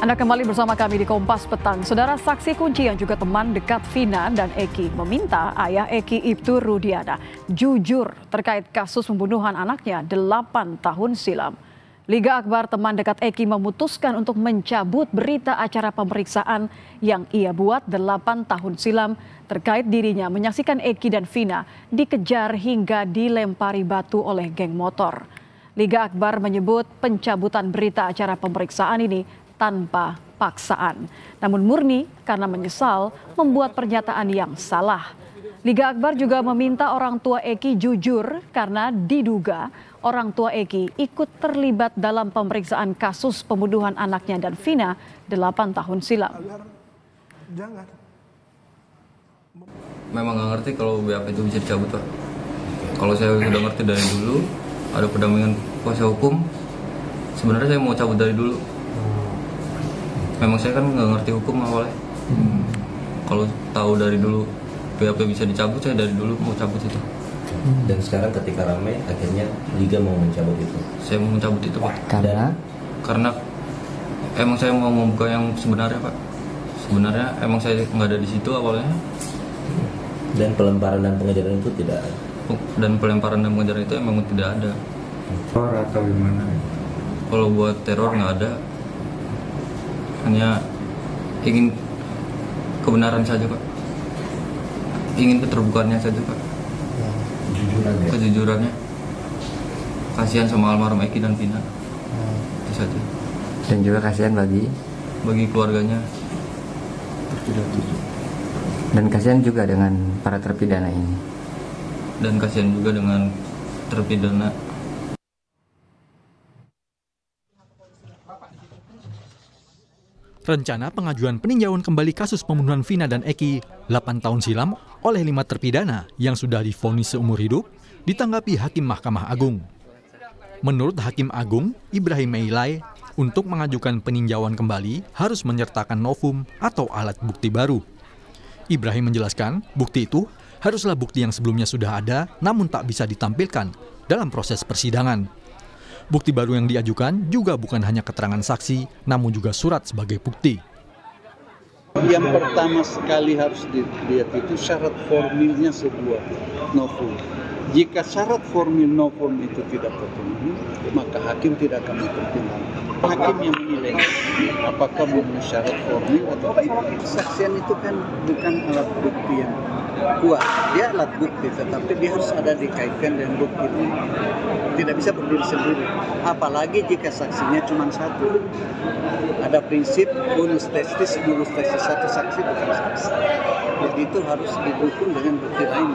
Anda kembali bersama kami di Kompas Petang. Saudara, saksi kunci yang juga teman dekat Vina dan Eki meminta ayah Eki Ibtu Rudiana jujur terkait kasus pembunuhan anaknya 8 tahun silam. Liga Akbar, teman dekat Eki, memutuskan untuk mencabut berita acara pemeriksaan yang ia buat 8 tahun silam terkait dirinya menyaksikan Eki dan Vina dikejar hingga dilempari batu oleh geng motor. Liga Akbar menyebut pencabutan berita acara pemeriksaan ini tanpa paksaan, namun murni karena menyesal membuat pernyataan yang salah. Liga Akbar juga meminta orang tua Eki jujur karena diduga orang tua Eki ikut terlibat dalam pemeriksaan kasus pembunuhan anaknya dan Vina 8 tahun silam. Jangan. Memang nggak ngerti kalau BAP itu bisa dicabut, Pak. Kalau saya udah ngerti dari dulu, ada pendampingan kuasa hukum, sebenarnya saya mau cabut dari dulu. Memang saya kan nggak ngerti hukum awalnya. Kalau tahu dari dulu BAP bisa dicabut, saya dari dulu mau cabut itu. Dan sekarang ketika ramai, akhirnya Liga mau mencabut itu. Saya mau mencabut itu, Pak. Karena emang saya mau membuka yang sebenarnya, Pak. Sebenarnya emang saya nggak ada di situ awalnya. Dan pelemparan dan pengejaran itu tidak ada. Dan pelemparan dan pengejaran itu emang tidak ada. Teror atau gimana? Kalau buat teror nggak ada. Hanya ingin kebenaran saja, Pak. Ingin keterbukaannya saja, Pak. Kejujurannya. Kasihan sama almarhum Eki dan Vina. Itu saja. Dan juga kasihan bagi keluarganya. Dan kasihan juga dengan para terpidana ini. Dan kasihan juga dengan terpidana. Rencana pengajuan peninjauan kembali kasus pembunuhan Vina dan Eki 8 tahun silam oleh 5 terpidana yang sudah divonis seumur hidup ditanggapi Hakim Mahkamah Agung. Menurut Hakim Agung Ibrahim Meilai, untuk mengajukan peninjauan kembali harus menyertakan novum atau alat bukti baru. Ibrahim menjelaskan bukti itu haruslah bukti yang sebelumnya sudah ada namun tak bisa ditampilkan dalam proses persidangan. Bukti baru yang diajukan juga bukan hanya keterangan saksi, namun juga surat sebagai bukti. Yang pertama sekali harus dilihat itu syarat formilnya sebuah novum. Jika syarat formil novum itu tidak terpenuhi, maka hakim tidak akan mempertimbangkan. Hakim yang menilai apakah memenuhi syarat formil atau tidak. Kesaksian itu kan bukan alat bukti yang kuat, dia alat bukti, tetapi dia harus ada dikaitkan dengan bukti itu. Tidak bisa berdiri sendiri, apalagi jika saksinya cuma satu. Ada prinsip unus testis satu saksi bukan saksi. Jadi itu harus didukung dengan bukti lain.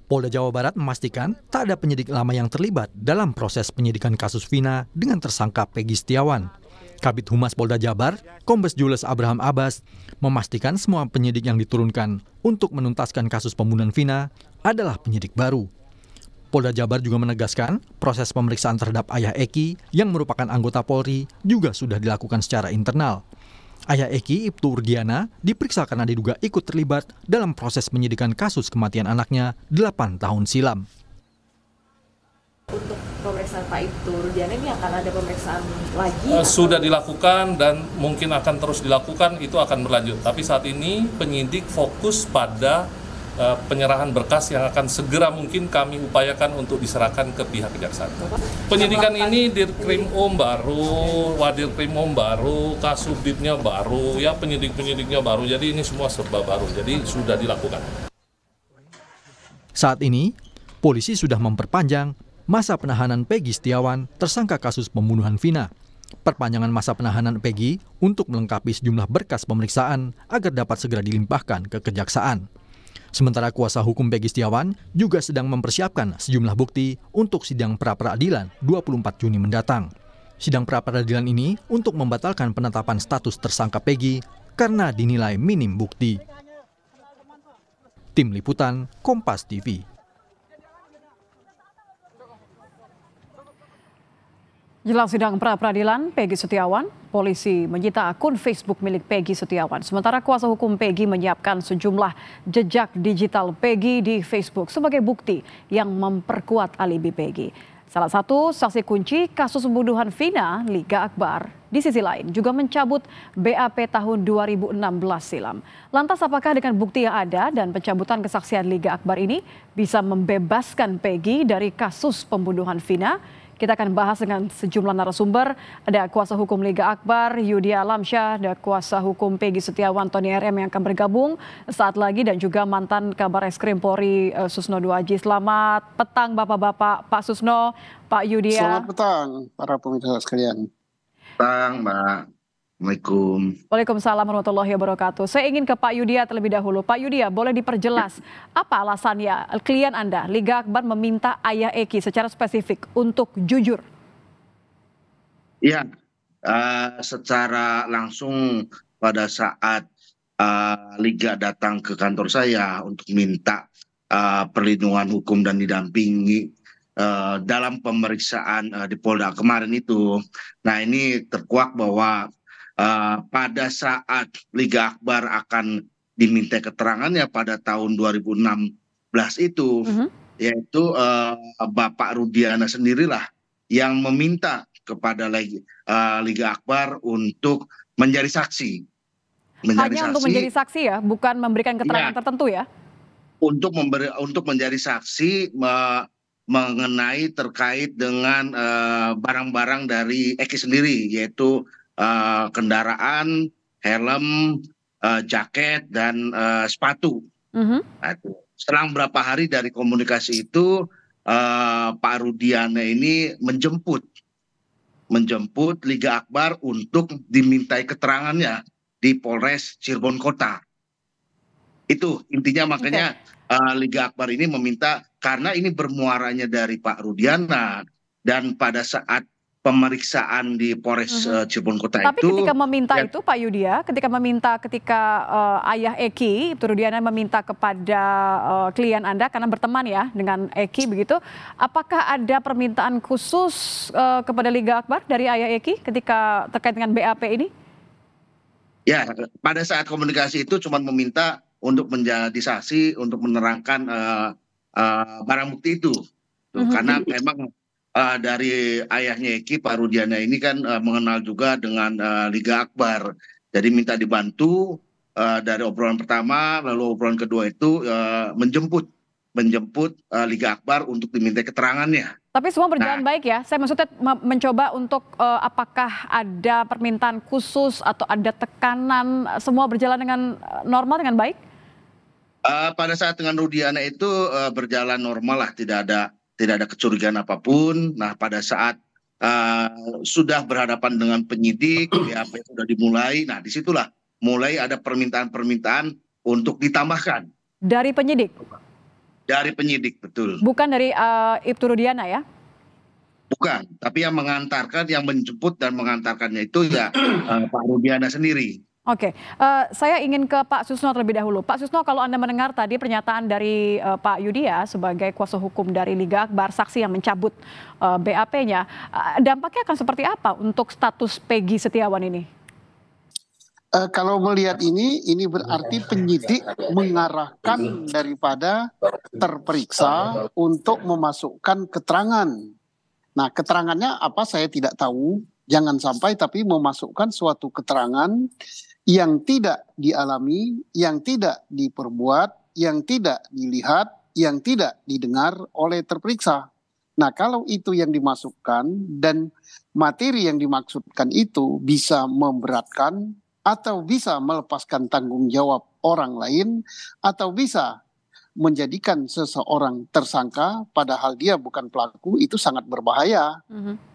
Polda Jawa Barat memastikan tak ada penyidik lama yang terlibat dalam proses penyidikan kasus Vina dengan tersangka Peggy Setiawan. Kabid Humas Polda Jabar, Kombes Jules Abraham Abbas, memastikan semua penyidik yang diturunkan untuk menuntaskan kasus pembunuhan Vina adalah penyidik baru. Polda Jabar juga menegaskan proses pemeriksaan terhadap ayah Eki yang merupakan anggota Polri juga sudah dilakukan secara internal. Ayah Eki, Ibtu Rudiana, diperiksa karena diduga ikut terlibat dalam proses penyidikan kasus kematian anaknya 8 tahun silam. Untuk pemeriksaan Pak Ibtu Rudiana ini akan ada pemeriksaan lagi? Sudah dilakukan dan mungkin akan terus dilakukan, itu akan berlanjut. Tapi saat ini penyidik fokus pada penyerahan berkas yang akan segera mungkin kami upayakan untuk diserahkan ke pihak kejaksaan. Penyidikan ini Dirkrimum baru, Wadirkrimum baru, Kasubditnya baru, ya penyidik-penyidiknya baru. Jadi ini semua serba baru, jadi sudah dilakukan. Saat ini, polisi sudah memperpanjang masa penahanan Peggy Setiawan tersangka kasus pembunuhan Vina. Perpanjangan masa penahanan Peggy untuk melengkapi sejumlah berkas pemeriksaan agar dapat segera dilimpahkan ke kejaksaan. Sementara kuasa hukum Peggy Setiawan juga sedang mempersiapkan sejumlah bukti untuk sidang pra-peradilan 24 Juni mendatang. Sidang pra-peradilan ini untuk membatalkan penetapan status tersangka Peggy karena dinilai minim bukti. Tim Liputan, Kompas TV. Jelang sidang pra-peradilan Peggy Setiawan, polisi menyita akun Facebook milik Peggy Setiawan. Sementara kuasa hukum Peggy menyiapkan sejumlah jejak digital Peggy di Facebook sebagai bukti yang memperkuat alibi Peggy. Salah satu saksi kunci kasus pembunuhan Vina, Liga Akbar, di sisi lain juga mencabut BAP tahun 2016 silam. Lantas apakah dengan bukti yang ada dan pencabutan kesaksian Liga Akbar ini bisa membebaskan Peggy dari kasus pembunuhan Vina? Kita akan bahas dengan sejumlah narasumber. Ada kuasa hukum Liga Akbar, Yudi Alamsyah, ada kuasa hukum Peggy Setiawan, Tony RM yang akan bergabung saat lagi, dan juga mantan Kabar Eskrim Polri Susno Duaji. Selamat petang Bapak-bapak, Pak Susno, Pak Yudi. Selamat petang para pemirsa sekalian. Petang, Mbak. Assalamualaikum. Waalaikumsalam warahmatullahi wabarakatuh. Saya ingin ke Pak Yudia terlebih dahulu. Pak Yudia, boleh diperjelas apa alasannya klien Anda, Liga Akbar, meminta ayah Eki secara spesifik untuk jujur? Ya, secara langsung pada saat Liga datang ke kantor saya untuk minta perlindungan hukum dan didampingi dalam pemeriksaan di Polda kemarin itu. Nah, ini terkuak bahwa pada saat Liga Akbar akan diminta keterangannya pada tahun 2016 itu, yaitu Bapak Rudiana sendirilah yang meminta kepada Liga Akbar untuk menjadi saksi. Hanya untuk menjadi saksi ya, bukan memberikan keterangan tertentu ya? Untuk menjadi saksi mengenai terkait dengan barang-barang dari Eki sendiri, yaitu kendaraan, helm, jaket, dan sepatu. Nah, selang berapa hari dari komunikasi itu, Pak Rudiana ini menjemput Liga Akbar untuk dimintai keterangannya di Polres Cirebon Kota. Itu intinya, makanya Liga Akbar ini meminta, karena ini bermuaranya dari Pak Rudiana, dan pada saat pemeriksaan di Polres Cirebon Kota. Tapi ketika meminta itu Pak Yudia, ketika ayah Eki, Rudiana meminta kepada klien Anda karena berteman ya dengan Eki begitu, apakah ada permintaan khusus kepada Liga Akbar dari ayah Eki ketika terkait dengan BAP ini? Ya, pada saat komunikasi itu cuma meminta untuk menjadi saksi untuk menerangkan barang bukti itu. Karena memang dari ayahnya Eki, Pak Rudiana ini kan mengenal juga dengan Liga Akbar. Jadi minta dibantu dari obrolan pertama, lalu obrolan kedua itu menjemput Liga Akbar untuk diminta keterangannya. Tapi semua berjalan baik ya? Saya maksudnya mencoba untuk apakah ada permintaan khusus atau ada tekanan, semua berjalan dengan normal, dengan baik? Pada saat dengan Rudiana itu berjalan normal lah, tidak ada kecurigaan apapun. Nah, pada saat sudah berhadapan dengan penyidik, BAP sudah dimulai. Nah, disitulah mulai ada permintaan-permintaan untuk ditambahkan. Dari penyidik? Dari penyidik, betul. Bukan dari Ibtu Rudiana ya? Bukan, tapi yang mengantarkan, yang menjemput dan mengantarkannya itu ya Pak Rudiana sendiri. Oke, saya ingin ke Pak Susno terlebih dahulu. Pak Susno, kalau Anda mendengar tadi pernyataan dari Pak Yudia sebagai kuasa hukum dari Liga Akbar, saksi yang mencabut BAP-nya, dampaknya akan seperti apa untuk status Peggy Setiawan ini? Kalau melihat ini berarti penyidik mengarahkan daripada terperiksa untuk memasukkan keterangan. Nah, keterangannya apa saya tidak tahu. Jangan sampai tapi memasukkan suatu keterangan yang tidak dialami, yang tidak diperbuat, yang tidak dilihat, yang tidak didengar oleh terperiksa. Nah, kalau itu yang dimasukkan dan materi yang dimaksudkan itu bisa memberatkan atau bisa melepaskan tanggung jawab orang lain atau bisa menjadikan seseorang tersangka padahal dia bukan pelaku, itu sangat berbahaya.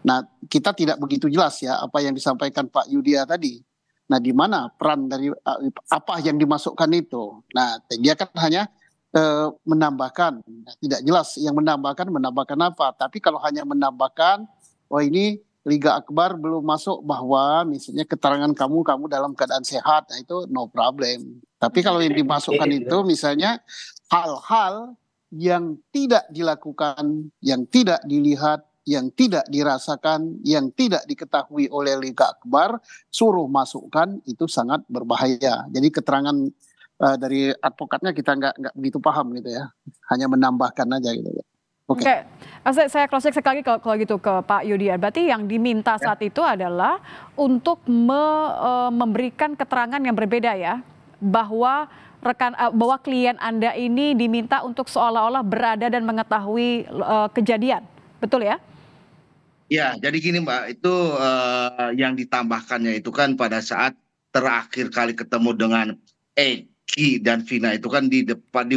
Nah, kita tidak begitu jelas ya apa yang disampaikan Pak Yudia tadi. Nah, di mana peran dari apa yang dimasukkan itu? Nah, dia kan hanya menambahkan, tidak jelas yang menambahkan apa. Tapi kalau hanya menambahkan, oh ini Liga Akbar belum masuk bahwa misalnya keterangan kamu dalam keadaan sehat, nah itu no problem. Tapi kalau yang dimasukkan itu misalnya hal-hal yang tidak dilakukan, yang tidak dilihat, yang tidak dirasakan, yang tidak diketahui oleh Liga Akbar, suruh masukkan, itu sangat berbahaya. Jadi keterangan dari advokatnya kita nggak begitu paham gitu ya, hanya menambahkan aja gitu ya. Oke, saya cross check sekali kalau gitu ke Pak Yudian. Berarti yang diminta saat itu adalah untuk memberikan keterangan yang berbeda ya, bahwa bahwa klien Anda ini diminta untuk seolah-olah berada dan mengetahui kejadian, betul ya? Ya, jadi gini Mbak, itu yang ditambahkannya itu kan pada saat terakhir kali ketemu dengan Eki dan Vina itu kan di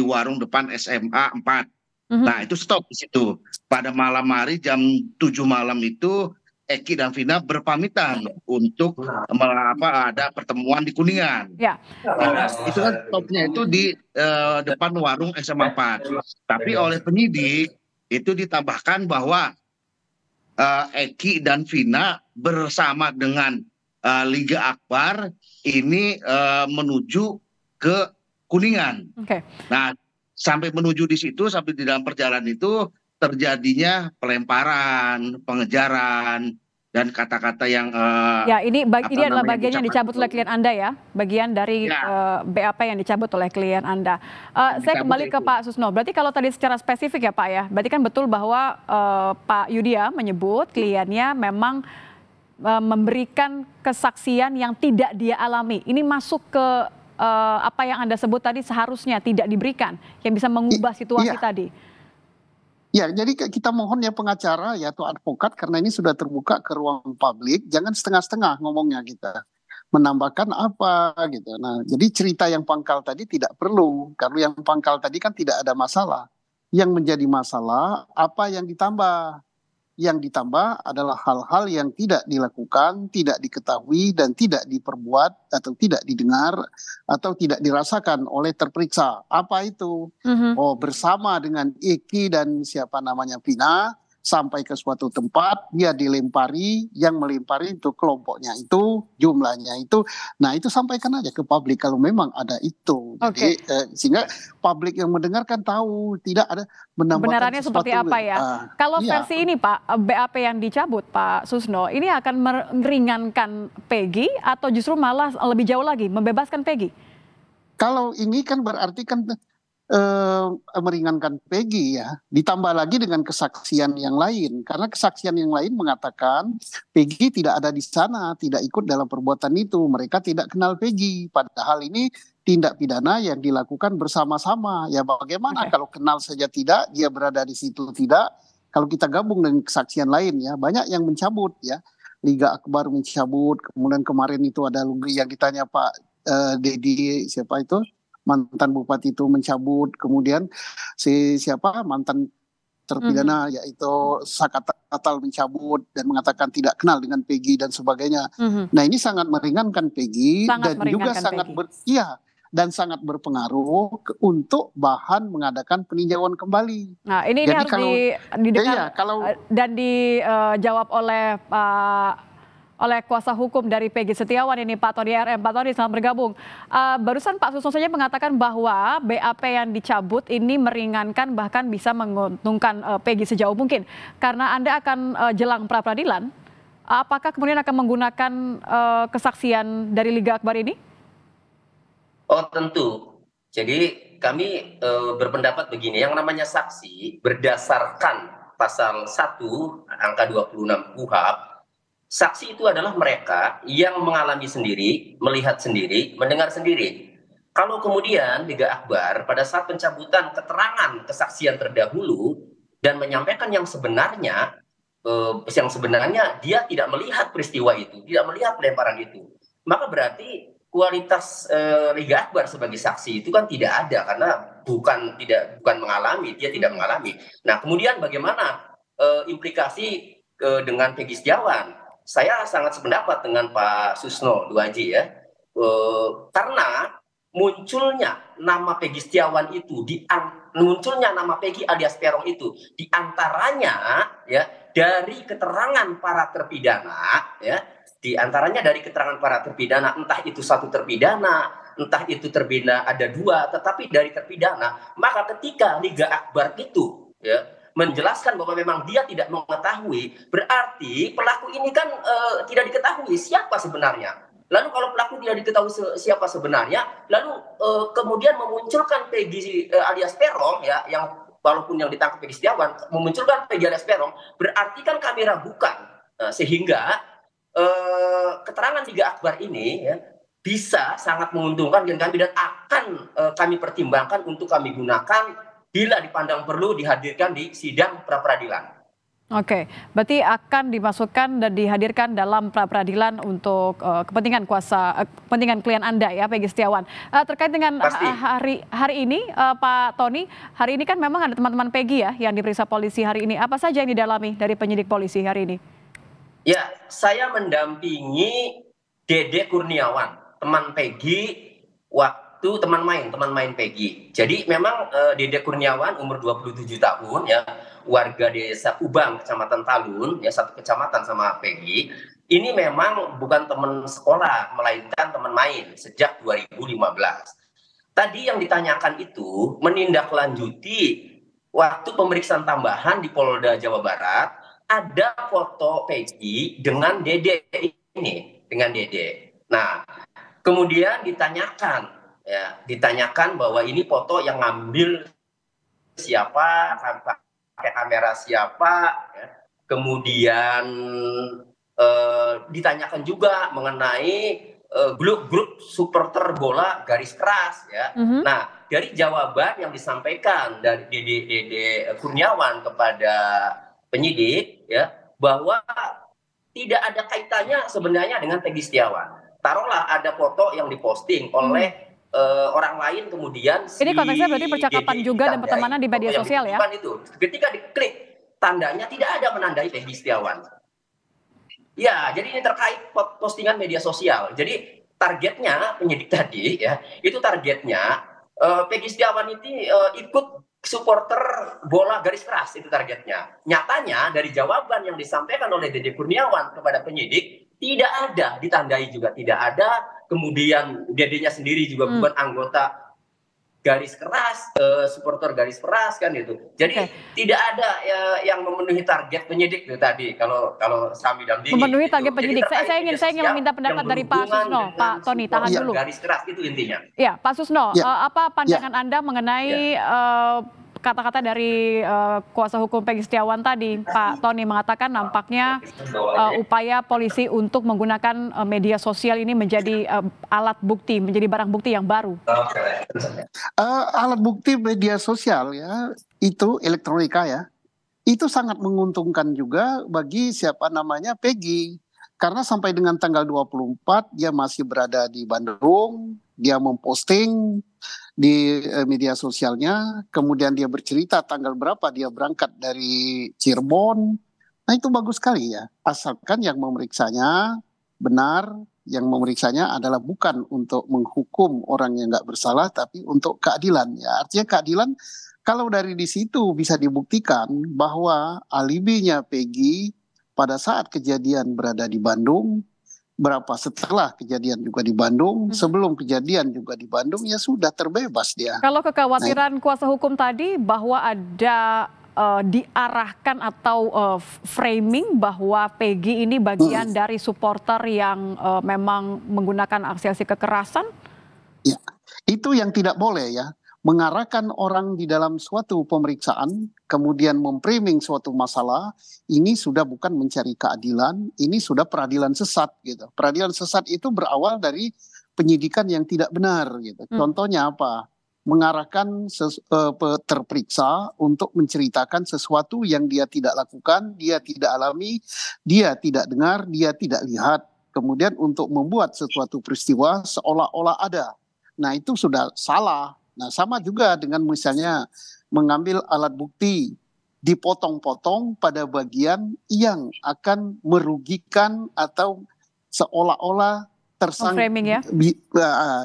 warung depan SMA 4. Nah, itu stop di situ. Pada malam hari jam 7 malam itu Eki dan Vina berpamitan untuk ada pertemuan di Kuningan. Ya. Nah, itu kan stopnya itu di depan warung SMA 4. Tapi oleh penyidik itu ditambahkan bahwa Eki dan Vina bersama dengan Liga Akbar ini menuju ke Kuningan. Nah, sampai menuju di situ, sampai di dalam perjalanan itu terjadinya pelemparan, pengejaran, dan kata-kata yang ya ini adalah bagian yang dicabut oleh klien Anda ya, bagian dari BAP yang dicabut oleh klien Anda. Saya kembali ke Pak Susno. Berarti kalau tadi secara spesifik ya Pak ya, berarti kan betul bahwa Pak Yudia menyebut kliennya memang memberikan kesaksian yang tidak dia alami. Ini masuk ke apa yang Anda sebut tadi seharusnya tidak diberikan, yang bisa mengubah situasi tadi. Ya, jadi kita mohon ya pengacara ya atau advokat, karena ini sudah terbuka ke ruang publik, jangan setengah-setengah ngomongnya kita. Menambahkan apa gitu. Nah, jadi cerita yang pangkal tadi tidak perlu. Kalau yang pangkal tadi kan tidak ada masalah. Yang menjadi masalah apa yang ditambah. Yang ditambah adalah hal-hal yang tidak dilakukan, tidak diketahui, dan tidak diperbuat, atau tidak didengar, atau tidak dirasakan oleh terperiksa. Apa itu? Oh, bersama dengan Eki dan siapa namanya Vina, sampai ke suatu tempat, dia dilempari, yang melempari itu kelompoknya itu, jumlahnya itu. Nah, itu sampaikan aja ke publik kalau memang ada itu. Jadi sehingga publik yang mendengarkan tahu, tidak ada menambahkan kebenarannya seperti apa ya. Kalau versi ini Pak, BAP yang dicabut Pak Susno, ini akan meringankan Peggy atau justru malah lebih jauh lagi, membebaskan Peggy? Kalau ini kan berarti kan meringankan Peggy ya, ditambah lagi dengan kesaksian yang lain, karena kesaksian yang lain mengatakan Peggy tidak ada di sana, tidak ikut dalam perbuatan itu, mereka tidak kenal Peggy, padahal ini tindak pidana yang dilakukan bersama-sama. Ya bagaimana kalau kenal saja tidak, dia berada di situ tidak, kalau kita gabung dengan kesaksian lain ya, banyak yang mencabut ya, Liga Akbar mencabut, kemudian kemarin itu ada yang ditanya Pak Dedi siapa itu, mantan bupati itu mencabut, kemudian siapa mantan terpidana yaitu Sakatal mencabut dan mengatakan tidak kenal dengan Peggy dan sebagainya. Nah, ini sangat meringankan Peggy dan juga sangat sangat berpengaruh untuk bahan mengadakan peninjauan kembali. Nah, ini harus didengar dan dijawab oleh kuasa hukum dari Peggy Setiawan ini, Pak Tony RM. Pak Tony, selamat bergabung. Barusan Pak Susno saja mengatakan bahwa BAP yang dicabut ini meringankan, bahkan bisa menguntungkan Peggy sejauh mungkin. Karena Anda akan jelang pra-peradilan, apakah kemudian akan menggunakan kesaksian dari Liga Akbar ini? Oh tentu. Jadi kami berpendapat begini, yang namanya saksi berdasarkan pasal 1 angka 26 KUHP, saksi itu adalah mereka yang mengalami sendiri, melihat sendiri, mendengar sendiri. Kalau kemudian Liga Akbar pada saat pencabutan keterangan kesaksian terdahulu dan menyampaikan yang sebenarnya dia tidak melihat peristiwa itu, tidak melihat pelemparan itu, maka berarti kualitas Liga Akbar sebagai saksi itu kan tidak ada, karena bukan mengalami, dia tidak mengalami. Nah, kemudian bagaimana implikasi dengan Peggy Setiawan? Saya sangat sependapat dengan Pak Susno 2J ya, karena munculnya nama Peggy Setiawan itu, munculnya nama Peggy alias Peron itu, diantaranya ya dari keterangan para terpidana ya, diantaranya dari keterangan para terpidana, entah itu satu terpidana, entah itu terpidana ada dua, tetapi dari terpidana, maka ketika Liga Akbar itu ya menjelaskan bahwa memang dia tidak mengetahui, berarti pelaku ini kan tidak diketahui siapa sebenarnya. Lalu kalau pelaku tidak diketahui siapa sebenarnya, lalu kemudian memunculkan Peggy alias Peron ya, yang walaupun yang ditangkap Peggy Setiawan memunculkan Peggy alias Peron, berarti kan kami ragukan sehingga keterangan Liga Akbar ini ya, bisa sangat menguntungkan dan akan kami pertimbangkan untuk kami gunakan bila dipandang perlu dihadirkan di sidang pra-peradilan. Oke, berarti akan dimasukkan dan dihadirkan dalam pra-peradilan untuk kepentingan klien Anda ya, Peggy Setiawan. Terkait dengan hari ini, Pak Tony, hari ini kan memang ada teman-teman Peggy ya yang diperiksa polisi hari ini. Apa saja yang didalami dari penyidik polisi hari ini? Ya, saya mendampingi Dede Kurniawan, teman Peggy waktu teman main Peggy. Jadi memang Dede Kurniawan umur 27 tahun ya, warga desa Ubang, Kecamatan Talun, ya satu kecamatan sama Peggy. Ini memang bukan teman sekolah, melainkan teman main sejak 2015. Tadi yang ditanyakan itu menindaklanjuti waktu pemeriksaan tambahan di Polda Jawa Barat, ada foto Peggy dengan Dede ini, dengan Dede. Nah, kemudian ditanyakan bahwa ini foto yang ngambil siapa, pakai kamera siapa, ya. Kemudian ditanyakan juga mengenai grup supporter bola garis keras ya. Nah, dari jawaban yang disampaikan dari Dede Kurniawan kepada penyidik ya, bahwa tidak ada kaitannya sebenarnya dengan Peggy Setiawan. Taruhlah ada foto yang diposting oleh orang lain, kemudian ini konteksnya berarti percakapan juga dan pertemanan di media sosial ya? Itu. Ketika diklik, tandanya tidak ada menandai Peggy Setiawan. Ya, jadi ini terkait postingan media sosial. Jadi targetnya penyidik tadi ya, itu targetnya Peggy Setiawan ini ikut supporter bola garis keras, itu targetnya. Nyatanya dari jawaban yang disampaikan oleh Dede Kurniawan kepada penyidik, tidak ada, ditandai juga tidak ada. Kemudian Dedenya sendiri juga bukan anggota garis keras, supporter garis keras kan itu. Jadi tidak ada yang memenuhi target penyidik itu tadi. Kalau kami dampingi memenuhi target penyidik. Saya ingin meminta pendapat dari Pak Susno, Pak Tony, tahan dulu. Garis keras itu intinya. Ya, Pak Susno, apa pandangan Anda mengenai kata-kata dari kuasa hukum Peggy Setiawan tadi? Pak Tony mengatakan nampaknya upaya polisi untuk menggunakan media sosial ini menjadi alat bukti, menjadi barang bukti yang baru. Alat bukti media sosial ya, itu elektronika ya, itu sangat menguntungkan juga bagi siapa namanya Peggy. Karena sampai dengan tanggal 24 dia masih berada di Bandung, dia memposting di media sosialnya, kemudian dia bercerita tanggal berapa dia berangkat dari Cirebon. Nah itu bagus sekali ya, asalkan yang memeriksanya benar, yang memeriksanya adalah bukan untuk menghukum orang yang nggak bersalah, tapi untuk keadilan ya. Artinya keadilan kalau dari di situ bisa dibuktikan bahwa alibinya Peggy pada saat kejadian berada di Bandung, berapa setelah kejadian juga di Bandung, sebelum kejadian juga di Bandung, ya sudah terbebas dia. Kalau kekhawatiran kuasa hukum tadi bahwa ada diarahkan atau framing bahwa Peggy ini bagian dari supporter yang memang menggunakan aksi-aksi kekerasan? Ya, itu yang tidak boleh ya. Mengarahkan orang di dalam suatu pemeriksaan, kemudian memframing suatu masalah, ini sudah bukan mencari keadilan, ini sudah peradilan sesat gitu. Peradilan sesat itu berawal dari penyidikan yang tidak benar gitu. Contohnya apa? Mengarahkan terperiksa untuk menceritakan sesuatu yang dia tidak lakukan, dia tidak alami, dia tidak dengar, dia tidak lihat. Kemudian untuk membuat sesuatu peristiwa seolah-olah ada. Nah itu sudah salah. Nah sama juga dengan misalnya mengambil alat bukti, dipotong-potong pada bagian yang akan merugikan atau seolah-olah tersangka ya?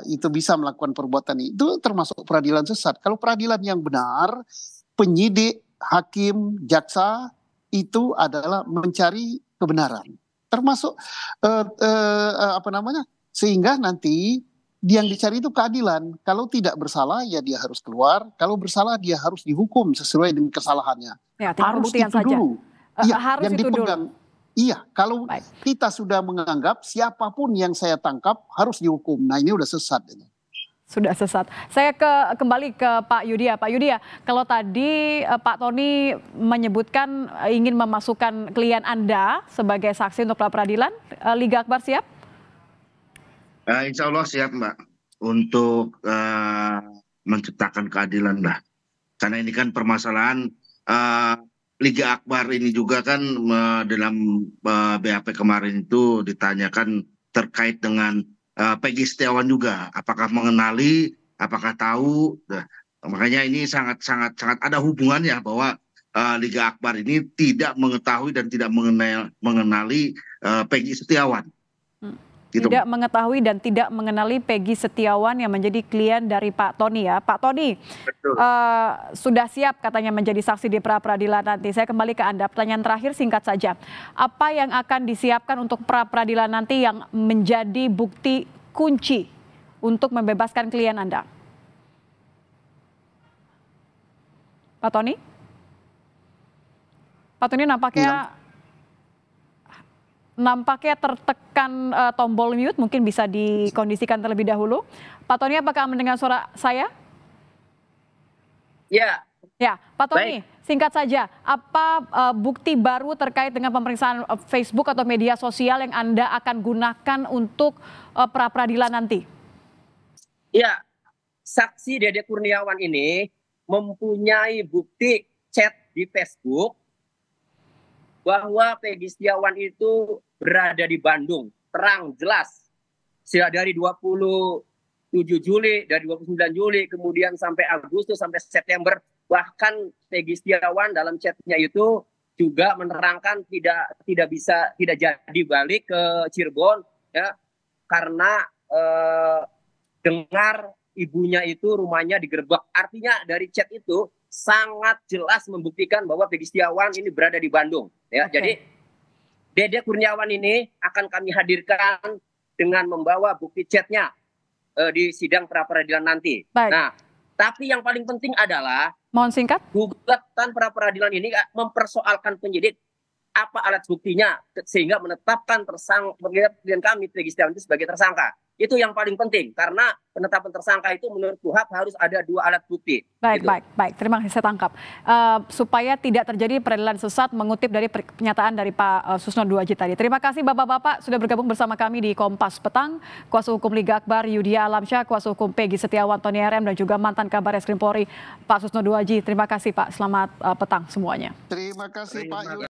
Itu bisa melakukan perbuatan itu termasuk peradilan sesat. Kalau peradilan yang benar, penyidik, hakim, jaksa itu adalah mencari kebenaran, termasuk sehingga nanti yang dicari itu keadilan. Kalau tidak bersalah ya dia harus keluar, kalau bersalah dia harus dihukum sesuai dengan kesalahannya. Ya, harus itu saja. Dulu. Iya, harus yang itu dipegang. Dulu. Iya, kalau kita sudah menganggap siapapun yang saya tangkap harus dihukum. Nah ini udah sesat ini. Sudah sesat. Saya kembali ke Pak Yudya. Pak Yudya, kalau tadi Pak Tony menyebutkan ingin memasukkan klien Anda sebagai saksi untuk pra peradilan, Liga Akbar siap? Insya Allah siap, Mbak, untuk menciptakan keadilan lah. Karena ini kan permasalahan Liga Akbar ini juga kan dalam BAP kemarin itu ditanyakan terkait dengan Peggy Setiawan juga, apakah mengenali, apakah tahu. Nah, makanya ini sangat ada hubungannya bahwa Liga Akbar ini tidak mengetahui dan tidak mengenali Peggy Setiawan. Gitu. Tidak mengetahui dan tidak mengenali Peggy Setiawan yang menjadi klien dari Pak Tony ya. Pak Tony sudah siap katanya menjadi saksi di pra peradilan nanti. Saya kembali ke Anda. Pertanyaan terakhir singkat saja. Apa yang akan disiapkan untuk pra peradilan nanti yang menjadi bukti kunci untuk membebaskan klien Anda? Pak Tony? Pak Tony nampaknya tertekan tombol mute, mungkin bisa dikondisikan terlebih dahulu. Pak Tony, apakah mendengar suara saya? Ya. Ya, Pak Tony, singkat saja, apa bukti baru terkait dengan pemeriksaan Facebook atau media sosial yang Anda akan gunakan untuk pra peradilan nanti? Ya, saksi Dede Kurniawan ini mempunyai bukti chat di Facebook bahwa Peggy Setiawan itu berada di Bandung, terang jelas. Dari 27 Juli, dari 29 Juli, kemudian sampai Agustus, sampai September, bahkan Peggy Setiawan dalam chatnya itu juga menerangkan tidak jadi balik ke Cirebon ya, karena dengar ibunya itu rumahnya digerebek. Artinya dari chat itu sangat jelas membuktikan bahwa Peggy Setiawan ini berada di Bandung. Ya, jadi Dede Kurniawan ini akan kami hadirkan dengan membawa bukti chatnya di sidang pra peradilan nanti. Baik. Nah, tapi yang paling penting adalah mohon singkat. Gugatan pra peradilan ini mempersoalkan penyidik apa alat buktinya sehingga menetapkan tersangka klien kami Peggy Setiawan itu sebagai tersangka. Itu yang paling penting karena penetapan tersangka itu menurut KUHAP harus ada 2 alat bukti. Baik, gitu. baik. Terima kasih, saya tangkap. Supaya tidak terjadi peradilan sesat mengutip dari pernyataan dari Pak Susno Duaji tadi. Terima kasih Bapak-Bapak sudah bergabung bersama kami di Kompas Petang. Kuasa hukum Liga Akbar Yudya Alamsyah, kuasa hukum Peggy Setiawan Tony RM dan juga mantan Kabar Eskrim Polri Pak Susno Duaji. Terima kasih Pak. Selamat petang semuanya. Terima kasih Pak Yudya.